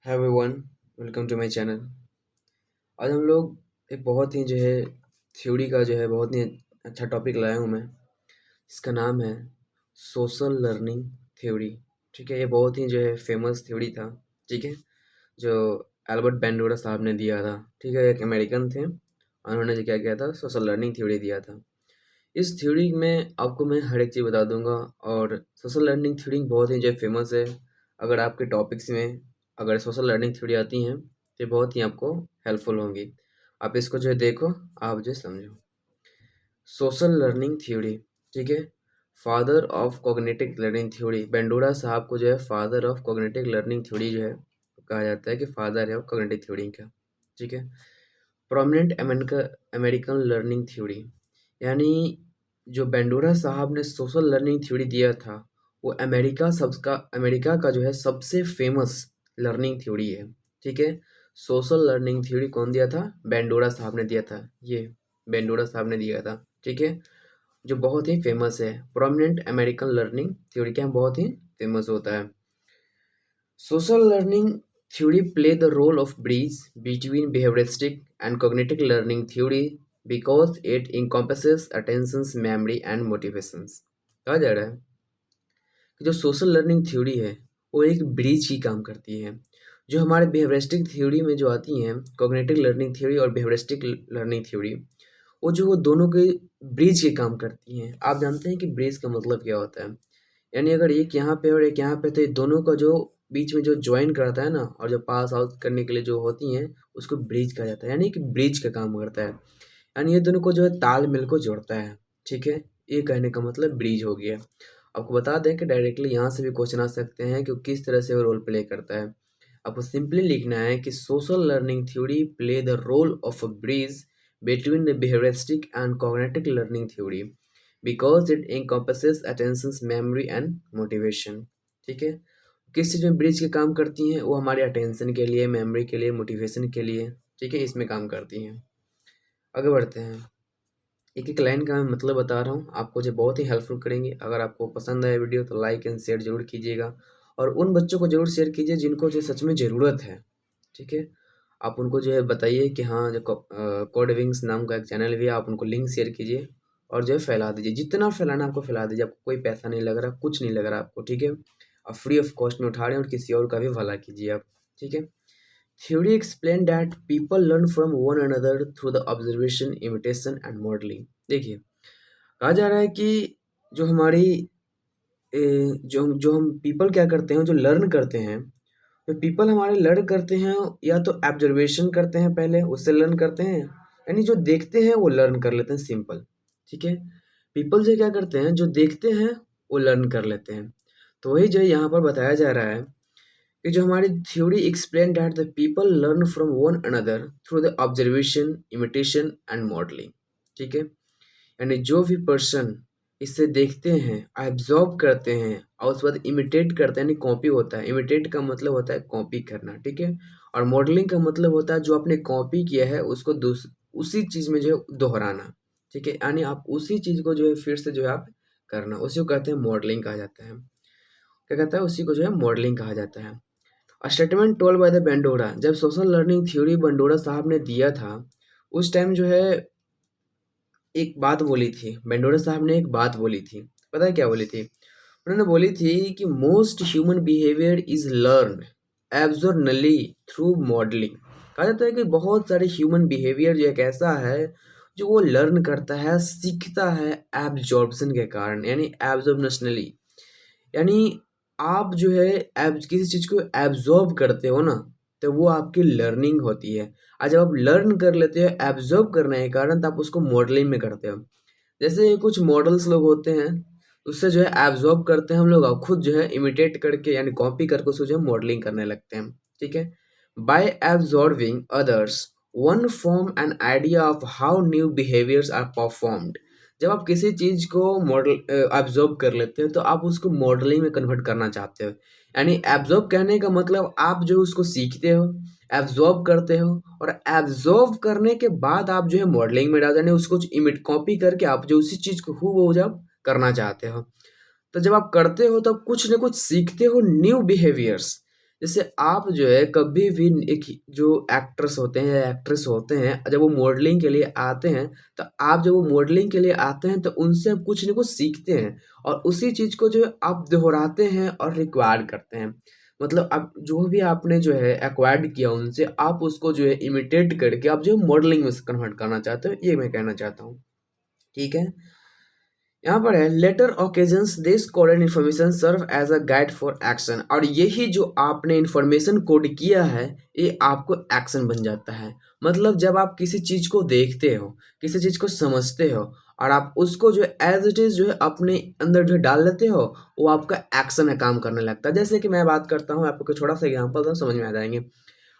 Hi everyone, welcome to my channel. आज हम लोग एक बहुत ही थ्योरी का बहुत ही अच्छा टॉपिक लाया हूँ मैं। इसका नाम है सोशल लर्निंग थ्योरी। ठीक है, ये बहुत ही फेमस थ्योरी था। ठीक है, जो एल्बर्ट बेंडोरा साहब ने दिया था। ठीक है, एक अमेरिकन थे, उन्होंने जो क्या किया था, सोशल लर्निंग थ्योरी दिया था। इस थ्योरी में आपको मैं हर एक चीज़ बता दूंगा। और सोशल लर्निंग थ्योरी बहुत ही फेमस है। अगर आपके टॉपिक्स में अगर सोशल लर्निंग थ्योरी आती हैं तो ये बहुत ही आपको हेल्पफुल होंगी। आप इसको देखो, आप समझो। सोशल लर्निंग थ्योरी, ठीक है, father of cognitive learning theory. Bandura साहब को father of cognitive learning theory कहा जाता है कि फादर है कॉग्निटिव थ्योरी का। ठीक है, प्रोमिनेंट अमेरिकन लर्निंग थ्योरी, यानी जो बेंडोरा साहब ने सोशल लर्निंग थ्योरी दिया था वो अमेरिका का सबसे फेमस लर्निंग थ्योरी है। ठीक है, सोशल लर्निंग थ्योरी कौन दिया था? बेंडोरा साहब ने दिया था। ये बेंडोरा साहब ने दिया था। ठीक है, जो बहुत ही फेमस है। प्रोमिनेंट अमेरिकन लर्निंग थ्योरी क्या बहुत ही फेमस होता है। Social learning theory play the role of bridge between behavioristic and cognitive learning theory because it encompasses attentions, memory and motivations। कहा जा रहा है कि जो सोशल लर्निंग थ्योरी है वो एक ब्रिज की काम करती है। जो हमारे बिहेवियरिस्टिक थ्योरी में जो आती हैं, कॉग्निटिव लर्निंग थ्योरी और बिहेवियरिस्टिक लर्निंग थ्योरी, वो दोनों के ब्रिज के काम करती हैं। आप जानते हैं कि ब्रिज का मतलब क्या होता है? यानी अगर एक यहाँ पे और एक यहाँ पे तो ये दोनों का जो बीच में जो ज्वाइन करता है ना, और जो पास आउट करने के लिए जो होती हैं उसको ब्रिज कहा जाता है। यानी कि ब्रिज का काम करता है, यानी ये दोनों को तालमेल को जोड़ता है। ठीक है, ये कहने का मतलब ब्रिज हो गया। आपको बता दें कि डायरेक्टली यहाँ से भी क्वेश्चन आ सकते हैं कि वो किस तरह से वो रोल प्ले करता है। आपको सिंपली लिखना है कि social learning theory play the role of a bridge between the behaviouristic and cognitive learning theory because it encompasses attentions, memory and motivation। ठीक है, किस चीज़ में ब्रिज के काम करती हैं? वो हमारे अटेंशन के लिए, मेमोरी के लिए, मोटिवेशन के लिए। ठीक है, इसमें काम करती हैं। आगे बढ़ते हैं। एक एक लाइन का मैं मतलब बता रहा हूँ, आपको बहुत ही हेल्पफुल करेंगे। अगर आपको पसंद आए वीडियो तो लाइक एंड शेयर जरूर कीजिएगा, और उन बच्चों को जरूर शेयर कीजिए जिनको सच में ज़रूरत है। ठीक है, आप उनको बताइए कि हाँ, जो कोड विंग्स नाम का एक चैनल भी है, आप उनको लिंक शेयर कीजिए और फैला दीजिए। जितना फैलाना आपको फैला दीजिए। आपको कोई पैसा नहीं लग रहा, कुछ नहीं लग रहा आपको। ठीक है, आप फ्री ऑफ कॉस्ट में उठा रहे हैं और किसी और का भी भला कीजिए आप। ठीक है, theory explain that people learn from one another through the observation, imitation and modelling. देखिए, कहा जा रहा है कि जो हमारी जो हम पीपल क्या करते हैं, जो लर्न करते हैं, तो पीपल हमारे लर्न करते हैं या तो ऑब्जर्वेशन करते हैं, पहले उससे लर्न करते हैं। यानी जो देखते हैं वो लर्न कर लेते हैं, सिंपल। ठीक है, पीपल क्या करते हैं, जो देखते हैं वो लर्न कर लेते हैं। तो वही यहाँ पर बताया जा रहा है कि जो हमारी theory explain that the people learn from one another through the observation, imitation and modelling. ठीक है, यानी जो भी पर्सन इससे देखते हैं, एब्जॉर्ब करते हैं और उसके बाद इमिटेट करते हैं, यानी कॉपी होता है। इमिटेट का मतलब होता है कॉपी करना। ठीक है, और मॉडलिंग का मतलब होता है जो आपने कॉपी किया है उसको उसी चीज़ में दोहराना। ठीक है, यानी आप उसी चीज़ को फिर से आप करना, उसी को कहते हैं मॉडलिंग कहा जाता है। क्या कहता है? उसी को मॉडलिंग कहा जाता है। स्टेटमेंट टोल्ड बाय द बेंडोरा, जब सोशल लर्निंग थ्योरी बेंडोरा साहब ने दिया था उस टाइम एक बात बोली थी। बेंडोरा साहब ने एक बात बोली थी। पता है क्या बोली थी? उन्होंने बोली थी कि most human behaviour is learn observationally through modelling. कहा जाता है कि बहुत सारे ह्यूमन बिहेवियर एक ऐसा है जो वो लर्न करता है, सीखता है एब्जॉर्प्शन के कारण, यानी एब्जॉर्बनेशनली। यानी आप किसी चीज़ को एब्जॉर्ब करते हो ना, तो वो आपकी लर्निंग होती है। और जब आप लर्न कर लेते हो एब्जॉर्ब करने के कारण, तो आप उसको मॉडलिंग में करते हो। जैसे कुछ मॉडल्स लोग होते हैं, उससे एब्जॉर्ब करते हैं हम लोग, और खुद इमिटेट करके यानी कॉपी करके उसको मॉडलिंग करने लगते हैं। ठीक है, by absorbing others one form an idea of how new behaviours are performed. जब आप किसी चीज़ को मॉडल एब्जॉर्ब कर लेते हो तो आप उसको मॉडलिंग में कन्वर्ट करना चाहते हो। यानी एब्जॉर्ब कहने का मतलब आप उसको सीखते हो, एब्जॉर्ब करते हो, और एब्जॉर्ब करने के बाद आप मॉडलिंग में डाल, यानी उसको इमिट कॉपी करके आप उसी चीज़ को हूबहू जब करना चाहते हो। तो जब आप करते हो तो आप कुछ ना कुछ सीखते हो, न्यू बिहेवियर्स। जैसे आप जो है कभी भी एक जो एक्ट्रेस होते हैं या एक्ट्रेस होते हैं, जब वो मॉडलिंग के लिए आते हैं, तो आप जब वो मॉडलिंग के लिए आते हैं तो उनसे आप कुछ न कुछ सीखते हैं और उसी चीज़ को जो है आप दोहराते हैं और रिक्वायर करते हैं। मतलब आप जो भी आपने जो है एक्वायर्ड किया उनसे, आप उसको जो है इमिटेट करके आप जो है मॉडलिंग में कन्वर्ट करना चाहते हो, ये मैं कहना चाहता हूँ। ठीक है? यहाँ पर है later occasions this coded information serve as a guide for action, और यही जो आपने इन्फॉर्मेशन कोड किया है ये आपको एक्शन बन जाता है। मतलब जब आप किसी चीज़ को देखते हो, किसी चीज़ को समझते हो और आप उसको जो एज इट इज़ जो है अपने अंदर जो डाल लेते हो, वो आपका एक्शन है, काम करने लगता है। जैसे कि मैं बात करता हूँ, आपको छोटा सा एग्जाम्पल दो, समझ में आ जाएंगे।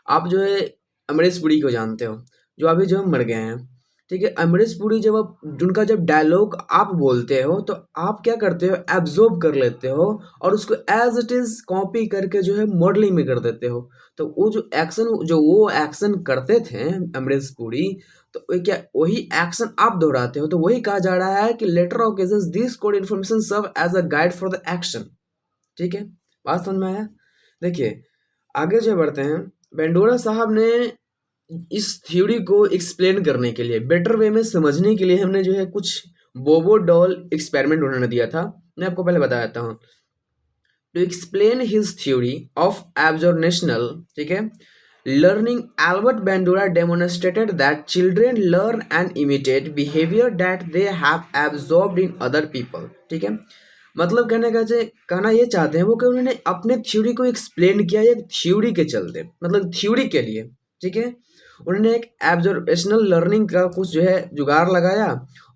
आप जो है अमरीश पुरी को जानते हो, जो अभी जो मर गए हैं। ठीक है, अमरीश पुरी जब आप उनका जब डायलॉग आप बोलते हो तो आप क्या करते हो, एब्जॉर्ब कर लेते हो और उसको एज इट इज कॉपी करके जो है मॉडलिंग में कर देते हो। तो वो जो एक्शन करते थे अमरीश पुरी, तो वो क्या वही एक्शन आप दोहराते हो। तो वही कहा जा रहा है कि later occasions this code information serve as a guide for the action. ठीक है, बात समझ में आया? देखिए आगे जो बढ़ते हैं, बेंडोरा साहब ने इस थ्योरी को एक्सप्लेन करने के लिए, बेटर वे में समझने के लिए, हमने जो है कुछ बोबो डॉल एक्सपेरिमेंट उन्होंने दिया था। मैं आपको पहले बता देता हूँ। To explain his theory of observational, ठीक है, learning, Albert Bandura demonstrated that children learn and imitate behaviour that they have observed in other people. ठीक है, मतलब कहना ये चाहते हैं वो कि उन्होंने अपने थ्योरी को एक्सप्लेन किया एक थ्योरी के चलते, मतलब थ्योरी के लिए। ठीक है, उन्होंने एक एब्जॉर्वेशनल लर्निंग का कुछ जो है जुगाड़ लगाया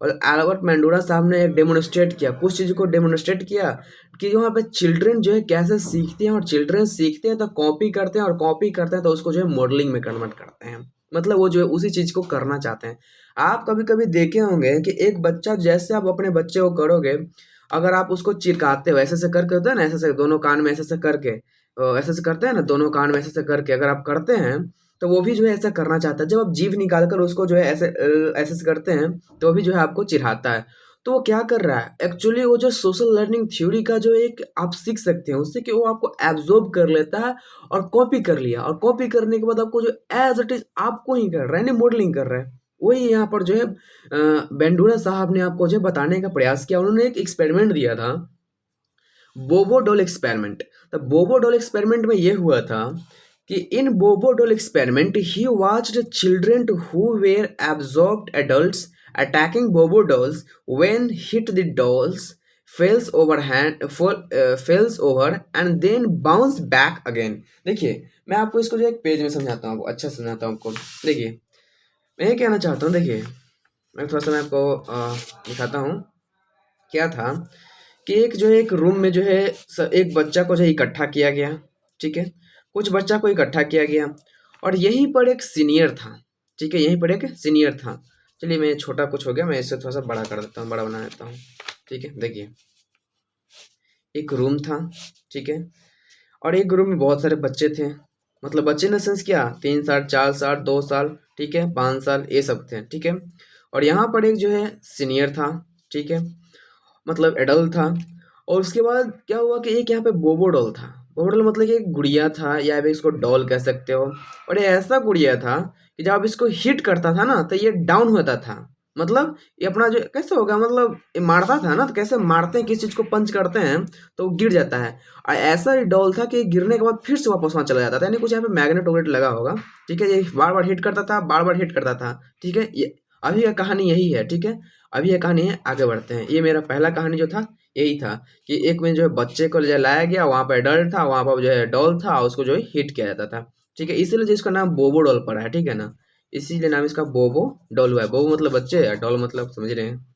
और एल्बर्ट मेंडोरा साहब ने डेमोन्स्ट्रेट किया, कुछ चीज़ को डेमोन्स्ट्रेट किया कि वहाँ पे चिल्ड्रन जो है कैसे सीखते हैं, और चिल्ड्रन सीखते हैं तो कॉपी करते हैं, और कॉपी करते हैं तो उसको जो है मॉडलिंग में कन्वर्ट करते हैं। मतलब वो जो है उसी चीज़ को करना चाहते हैं। आप कभी कभी देखे होंगे कि एक बच्चा, जैसे आप अपने बच्चे को करोगे, अगर आप उसको चिरकाते हो, ऐसे ऐसे करके होता है ना, ऐसे ऐसे दोनों कान में ऐसे ऐसे करके, ऐसे ऐसे करते हैं ना, दोनों कान में ऐसे ऐसे करके अगर आप करते हैं तो वो भी जो है ऐसा करना चाहता है। जब आप जीभ निकाल कर उसको जो है ऐसे ऐसे ऐसे करते हैं तो वो भी जो है आपको चिढ़ाता है। तो वो क्या कर रहा है एक्चुअली, वो जो सोशल लर्निंग थ्योरी का जो एक आप सीख सकते हैं उससे, कि वो आपको एब्जॉर्ब कर लेता है और कॉपी कर लिया, और कॉपी करने के बाद आपको जो एज इट इज आपको ही कर रहा है, नहीं मॉडलिंग कर रहा है। वही यहाँ पर जो है बेंडूरा साहब ने आपको जो है बताने का प्रयास किया। उन्होंने एक एक्सपेरिमेंट दिया था, बोबो डॉल एक्सपेरिमेंट। तो बोबो डॉल एक्सपेरिमेंट में ये हुआ था कि in Bobo doll experiment he watched children who were observed adults attacking Bobo dolls when hit the dolls fells over and then bounce back again. देखिए मैं आपको इसको जो एक पेज में समझाता हूँ, अच्छा समझाता हूँ आपको। देखिए मैं ये कहना चाहता हूँ, देखिए मैं थोड़ा सा मैं आपको दिखाता हूँ। क्या था कि एक जो है एक रूम में जो है एक बच्चा को जो है इकट्ठा किया गया। ठीक है, कुछ बच्चा को इकट्ठा किया गया और यहीं पर एक सीनियर था। ठीक है, यहीं पर एक सीनियर था। चलिए मैं छोटा कुछ हो गया, मैं इसे थोड़ा सा बड़ा कर देता हूँ, बड़ा बना देता हूँ। ठीक है, देखिए एक रूम था। ठीक है, और एक रूम में बहुत सारे बच्चे थे। मतलब बच्चे इन द सेंस क्या, 3 साल, 4 साल, 2 साल, ठीक है, 5 साल, ये सब थे। ठीक है, और यहाँ पर एक जो है सीनियर था। ठीक है, मतलब एडल्ट था। और उसके बाद क्या हुआ कि एक यहाँ पे बोबो डॉल था। बोबो डॉल मतलब कि एक गुड़िया था, या फिर इसको डॉल कह सकते हो। और ये ऐसा गुड़िया था कि जब आप इसको हिट करता था ना तो ये डाउन होता था। मतलब ये अपना जो कैसे होगा, मतलब ये मारता था ना, तो कैसे मारते हैं, किसी चीज़ को पंच करते हैं तो वो गिर जाता है। और ऐसा ही डॉल था कि गिरने के बाद फिर से वापस वहाँ चला जाता था, यानी कुछ यहाँ पे मैग्नेट वगैरह लगा होगा। ठीक है, ये बार बार हिट करता था, बार बार हिट करता था। ठीक है, ये अभी का कहानी यही है। ठीक है, अभी ये कहानी है, आगे बढ़ते हैं। ये मेरा पहला कहानी जो था यही था कि एक में जो है बच्चे को ले लाया गया, वहाँ पर एडल्ट था, वहाँ पर जो है डॉल था, उसको जो है हिट किया जाता था। ठीक है, इसीलिए जो इसका नाम बोबो डॉल पड़ा है। ठीक है ना, इसीलिए नाम इसका बोबो डॉल हुआ है। बोबो मतलब बच्चे है, डॉल मतलब समझ रहे हैं।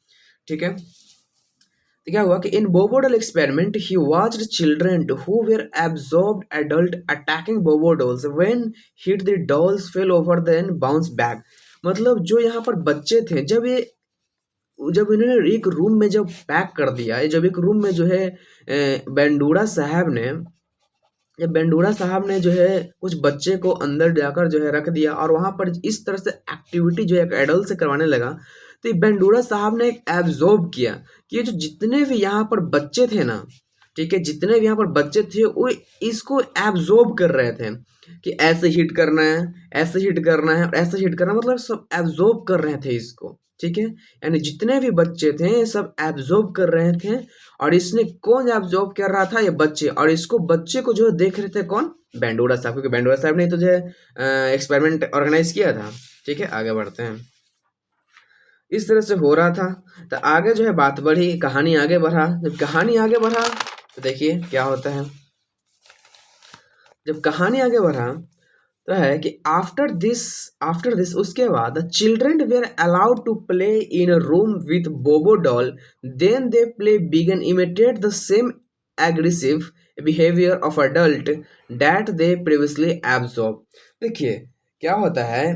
ठीक है, तो क्या हुआ कि in Bobo doll experiment he watched children who were observed adult attacking Bobo dolls when hit the dolls fell over then bounce back. मतलब जो यहाँ पर बच्चे थे, जब इन्होंने एक रूम में जब पैक कर दिया, जब एक रूम में जो है बेंडूरा साहब ने, जब बेंडूरा साहब ने जो है कुछ बच्चे को अंदर जाकर जो है रख दिया और वहाँ पर इस तरह से एक्टिविटी जो है एक एडल्ट से करवाने लगा, तो ये बेंडूरा साहब ने एक एब्जॉर्ब किया कि ये जो जितने भी यहाँ पर बच्चे थे ना, ठीक है, जितने भी यहाँ पर बच्चे थे वो इसको एब्जॉर्ब कर रहे थे कि ऐसे हिट करना है, ऐसे हिट करना है और ऐसे हिट करना, मतलब सब एब्जॉर्ब कर रहे थे इसको। ठीक है, यानी जितने भी बच्चे थे ये सब एब्जॉर्ब कर रहे थे। और इसने कौन एब्जॉर्ब कर रहा था? ये बच्चे। और इसको बच्चे को जो देख रहे थे कौन? बेंडोरा साहब, क्योंकि बेंडोरा साहब ने तो जो है एक्सपेरिमेंट ऑर्गेनाइज किया था। ठीक है, आगे बढ़ते हैं। इस तरह से हो रहा था। तो आगे जो है बात बढ़ी, कहानी आगे बढ़ा। जब कहानी आगे बढ़ा तो देखिए क्या होता है। जब कहानी आगे बढ़ा तो है कि आफ्टर दिस उसके बाद the children were allowed to play in a room with Bobo doll, then they play began imitate the same aggressive behaviour of adult that they previously observe. देखिए क्या होता है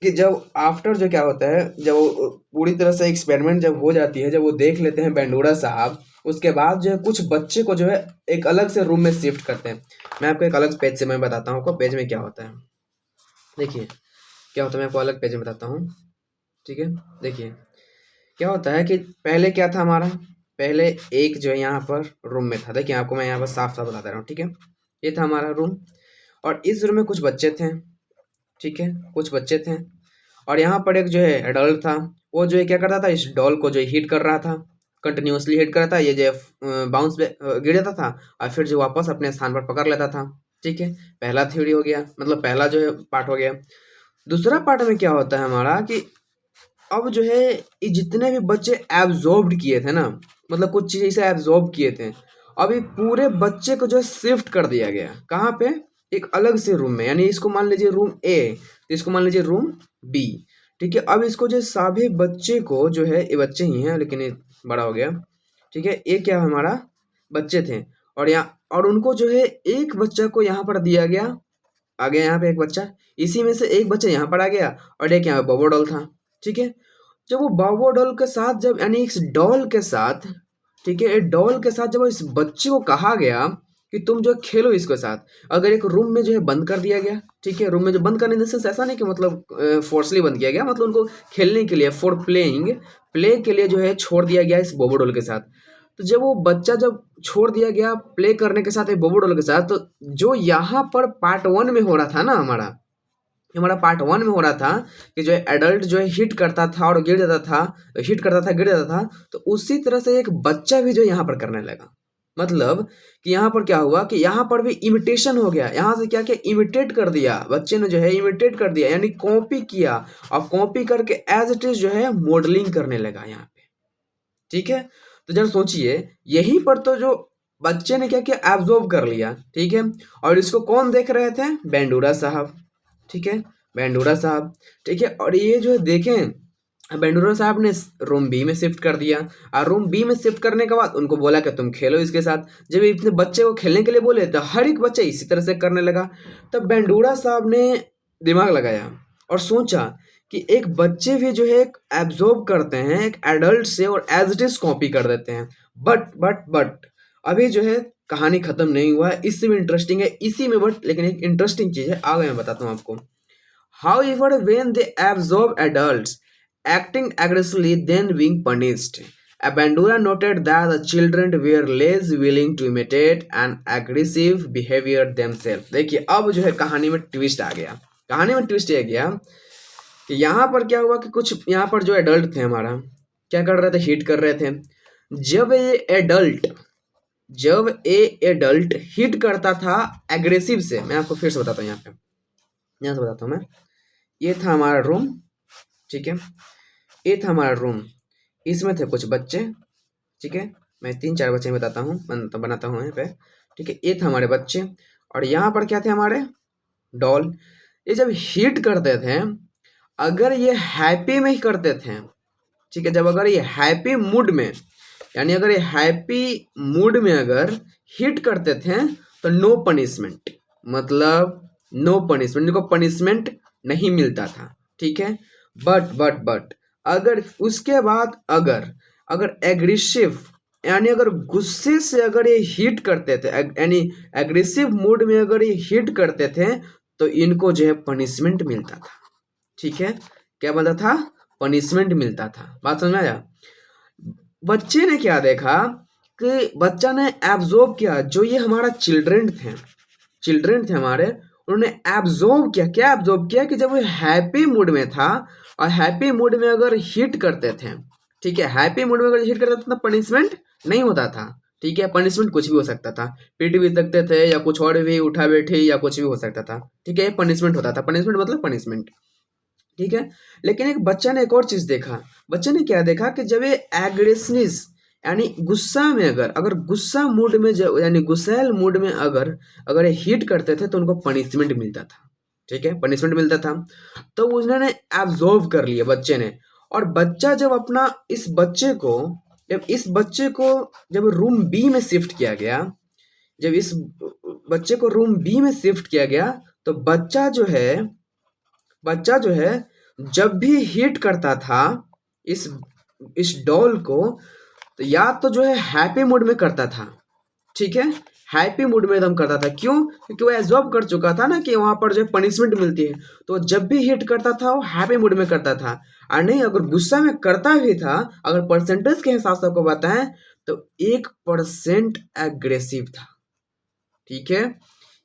कि जब आफ्टर जो क्या होता है, जब वो पूरी तरह से एक्सपेरिमेंट जब हो जाती है, जब वो देख लेते हैं बेंडोरा साहब, उसके बाद जो है कुछ बच्चे को जो है एक अलग से रूम में शिफ्ट करते हैं। मैं आपको एक अलग पेज से मैं बताता हूँ आपको पेज में क्या होता है। देखिए क्या होता है, मैं आपको अलग पेज में बताता हूँ। ठीक है, देखिए क्या होता है कि पहले क्या था हमारा, पहले एक जो है यहाँ पर रूम में था। देखिए आपको मैं यहाँ पर साफ साफ बता दे रहा हूँ। ठीक है, ये था हमारा रूम और इस रूम में कुछ बच्चे थे। ठीक है, कुछ बच्चे थे और यहाँ पर एक जो है एडल्ट था। वो जो है क्या करता था, इस डॉल को जो हिट कर रहा था, कंटिन्यूसली हिट कर रहा था। ये जो बाउंस पे गिर जाता था और फिर जो वापस अपने स्थान पर पकड़ लेता था। ठीक है, पहला थ्योरी हो गया, मतलब पहला जो है पार्ट हो गया। दूसरा पार्ट में क्या होता है हमारा कि अब जो है ये जितने भी बच्चे एब्जॉर्ब्ड किए थे ना, मतलब कुछ चीज़ इसे एब्जॉर्ब किए थे, अभी पूरे बच्चे को जो है शिफ्ट कर दिया गया। कहाँ पे? एक अलग से रूम में। यानी इसको मान लीजिए रूम ए, तो इसको मान लीजिए रूम बी। ठीक है, अब इसको जो सभी बच्चे को जो है, ये बच्चे ही हैं लेकिन ये बड़ा हो गया। ठीक है, ये क्या हमारा बच्चे थे और यहाँ, और उनको जो है एक बच्चा को यहाँ पर दिया गया, आ गया यहाँ पे एक बच्चा, इसी में से एक बच्चा यहाँ पर आ गया और एक यहाँ पे बॉबो डॉल था। ठीक है, जब वो बॉबो डॉल के साथ, जब यानी इस डॉल के साथ, ठीक है, डॉल के साथ जब इस बच्चे को कहा गया कि तुम जो खेलो इसके साथ, अगर एक रूम में जो है बंद कर दिया गया। ठीक है, रूम में जो बंद करने से ऐसा नहीं कि मतलब फोर्सली बंद किया गया, मतलब उनको खेलने के लिए, फॉर प्लेइंग, प्ले के लिए जो है छोड़ दिया गया इस बोबो डॉल के साथ। तो जब वो बच्चा जब छोड़ दिया गया प्ले करने के साथ एक बोबो डॉल के साथ, तो जो यहाँ पर पार्ट 1 में हो रहा था ना, हमारा पार्ट 1 में हो रहा था कि जो है एडल्ट जो है हिट करता था और गिर जाता था, हिट करता था गिर जाता था, तो उसी तरह से एक बच्चा भी जो यहाँ पर करने लगा। मतलब कि यहाँ पर क्या हुआ कि यहाँ पर भी इमिटेशन हो गया। यहाँ से क्या किया, इमिटेट कर दिया बच्चे ने, जो है इमिटेट कर दिया, यानी कॉपी किया। और कॉपी करके एज इट इज जो है मॉडलिंग करने लगा यहाँ पे। ठीक है, तो जरा सोचिए, यहीं पर तो जो बच्चे ने क्या किया, एब्जॉर्ब कर लिया। ठीक है, और इसको कौन देख रहे थे? बेंडोरा साहब। ठीक है, बेंडोरा साहब। ठीक है, और ये जो है देखें, बेंडोरा साहब ने रूम बी में शिफ्ट कर दिया और रूम बी में शिफ्ट करने के बाद उनको बोला कि तुम खेलो इसके साथ। जब इतने बच्चे को खेलने के लिए बोले तो हर एक बच्चा इसी तरह से करने लगा। तब बेंडोरा साहब ने दिमाग लगाया और सोचा कि एक बच्चे भी जो है एब्जॉर्ब करते हैं एक एडल्ट से और एज इट इज कॉपी कर देते हैं। बट अभी जो है कहानी खत्म नहीं हुआ है, इससे भी इंटरेस्टिंग है इसी में। बट लेकिन एक इंटरेस्टिंग चीज है, आगे मैं बताता हूँ आपको। However, when they absorb adults acting aggressively then being punished, Bandura noted that the children were less willing to imitate an aggressive behavior themselves। देखिए अब जो है कहानी में ट्विस्ट आ गया। कहानी में ट्विस्ट ये गया कि यहाँ पर क्या हुआ कि कुछ यहाँ पर जो एडल्ट थे हमारा, क्या कर रहे थे, हिट कर रहे थे। जब ये एडल्ट हिट करता था एग्रेसिव से, मैं आपको फिर से बताता हूँ, यहाँ से बताता हूँ मैं। ये था हमारा रूम। ठीक है, ये था हमारा रूम, इसमें थे कुछ बच्चे। ठीक है, मैं 3-4 बच्चे बताता हूँ, बनाता हूँ यहाँ पे। ठीक है, ये था हमारे बच्चे और यहाँ पर क्या थे हमारे डॉल। ये जब हिट करते थे, अगर ये हैप्पी में ही करते थे, ठीक है, जब अगर ये हैप्पी मूड में, यानी अगर ये हैप्पी मूड में अगर हिट करते थे तो नो पनिशमेंट, मतलब नो पनिशमेंट, इनको पनिशमेंट नहीं मिलता था। ठीक है, बट अगर उसके बाद अगर एग्रेसिव, यानी अगर गुस्से से अगर ये हिट करते थे, यानी एग्रेसिव मूड में अगर ये हिट करते थे, तो इनको जो है पनिशमेंट मिलता था। ठीक है, क्या मिलता था? पनिशमेंट मिलता था। बात समझ में आया? बच्चे ने क्या देखा, कि बच्चा ने एब्जॉर्ब किया, जो ये हमारा चिल्ड्रन थे हमारे, उन्होंने एब्जॉर्ब किया। क्या एब्जॉर्ब किया कि जब वो हैप्पी मूड में था और हैप्पी मूड में अगर हिट करते थे, ठीक है, हैप्पी मूड में अगर हिट करते थे तो पनिशमेंट नहीं होता था, ठीक है, पनिशमेंट कुछ भी हो सकता था, पीट भी सकते थे या कुछ और भी, उठा बैठी या कुछ भी हो सकता था, ठीक है, पनिशमेंट होता था, पनिशमेंट मतलब पनिशमेंट, ठीक है। लेकिन एक बच्चा ने एक और चीज देखा, बच्चे ने क्या देखा कि जब ये एग्रेसिवनेस यानी गुस्सा में अगर गुस्सा मूड में यानी गुस्सैल मूड में अगर ये हिट करते थे तो उनको पनिशमेंट मिलता था, ठीक है, पनिशमेंट मिलता था। तो उन्होंने एब्जॉर्व कर लिया बच्चे ने, और बच्चा जब अपना इस बच्चे को जब रूम बी में शिफ्ट किया गया, जब इस बच्चे को रूम बी में शिफ्ट किया गया, तो बच्चा जो है जब भी हिट करता था इस डॉल को, तो या तो जो है हैप्पी मूड में करता था, ठीक है, हैप्पी मूड में एकदम करता था। क्यों? क्योंकि वो एब्जॉर्ब कर चुका था ना कि वहां पर जो पनिशमेंट मिलती है, तो जब भी हिट करता था वो हैप्पी मूड में करता था। और नहीं, अगर गुस्सा में करता भी था, अगर परसेंटेज के हिसाब से आपको बताएं तो 1% एग्रेसिव था, ठीक है,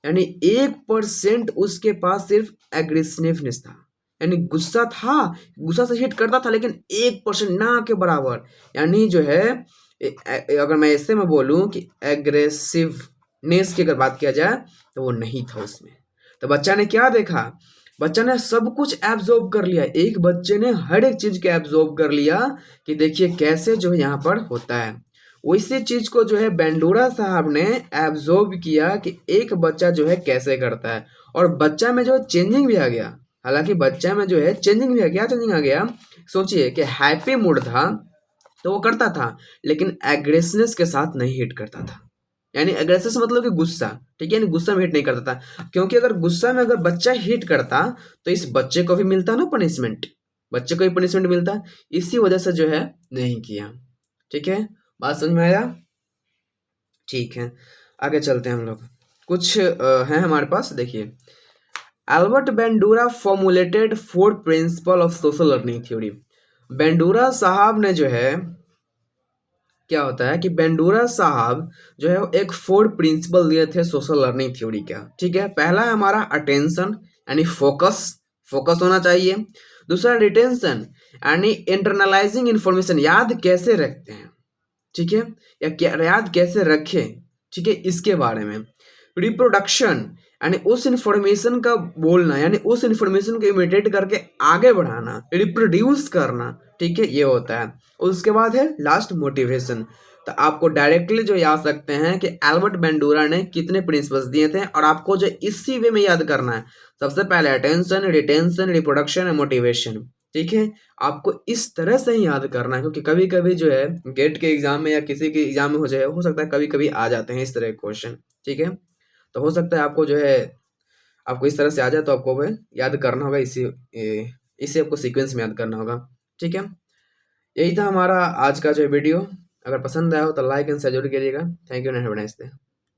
यानी 1% उसके पास सिर्फ एग्रेसिवनेस था, यानी गुस्सा था, गुस्सा से हिट करता था, लेकिन 1% ना के बराबर, यानी जो है अगर मैं ऐसे में बोलूं कि एग्रेसिवनेस की अगर बात किया जाए तो वो नहीं था उसमें। तो बच्चा ने क्या देखा, बच्चा ने सब कुछ एब्जॉर्ब कर लिया, एक बच्चे ने हर एक चीज को एब्जॉर्ब कर लिया कि देखिए कैसे जो है यहाँ पर होता है। उसी चीज को जो है बेंडोरा साहब ने एब्जॉर्ब किया कि एक बच्चा जो है कैसे करता है, और बच्चा में जो चेंजिंग भी आ गया। हालांकि बच्चा में जो है चेंजिंग भी आ गया, चेंजिंग आ गया। सोचिए कि हैप्पी मूड था तो वो करता था, लेकिन एग्रेसिवनेस के साथ नहीं हिट करता था, यानी एग्रेसिव मतलब कि गुस्सा, ठीक है, यानी गुस्सा में हिट नहीं करता था, क्योंकि अगर गुस्सा में अगर बच्चा हिट करता तो इस बच्चे को भी मिलता ना पनिशमेंट, बच्चे को भी पनिशमेंट मिलता, इसी वजह से जो है नहीं किया, ठीक है, बात समझ में आया? ठीक है, आगे चलते हैं हम लोग। कुछ हैं हमारे पास, देखिए, Albert Bandura formulated 4 principle of social learning theory. Bandura साहब ने जो है, क्या होता है कि बेंडूरा साहब जो है एक 4 प्रिंसिपल दिए थे सोशल लर्निंग थ्योरी का, ठीक है। पहला है हमारा अटेंशन, यानी फोकस होना चाहिए। दूसरा रिटेंशन, यानी इंटरनलाइजिंग इंफॉर्मेशन, याद कैसे रखते हैं, ठीक है, या क्या याद कैसे रखें, ठीक है, इसके बारे में। रिप्रोडक्शन, यानी उस इंफॉर्मेशन का बोलना, यानी उस इंफॉर्मेशन को इमिटेट करके आगे बढ़ाना, रिप्रोड्यूस करना, ठीक है, ये होता है। उसके बाद है लास्ट मोटिवेशन। तो आपको डायरेक्टली जो याद सकते हैं कि एल्बर्ट बेंडूरा ने कितने प्रिंसिपल्स दिए थे, और आपको जो इसी वे में याद करना है। सबसे पहले attention, retention, reproduction and motivation, ठीक है, आपको इस तरह से ही याद करना है, क्योंकि कभी कभी जो है गेट के एग्जाम में या किसी के एग्जाम में हो सकता है कभी कभी आ जाते हैं इस तरह के क्वेश्चन, ठीक है। तो हो सकता है आपको जो है आपको इस तरह से आ जाए, तो आपको वह याद करना होगा, इसे आपको सीक्वेंस में याद करना होगा, ठीक है। यही था हमारा आज का जो वीडियो। अगर पसंद आया हो तो लाइक एंड शेयर जरूर करिएगा। Thank you and have a nice day.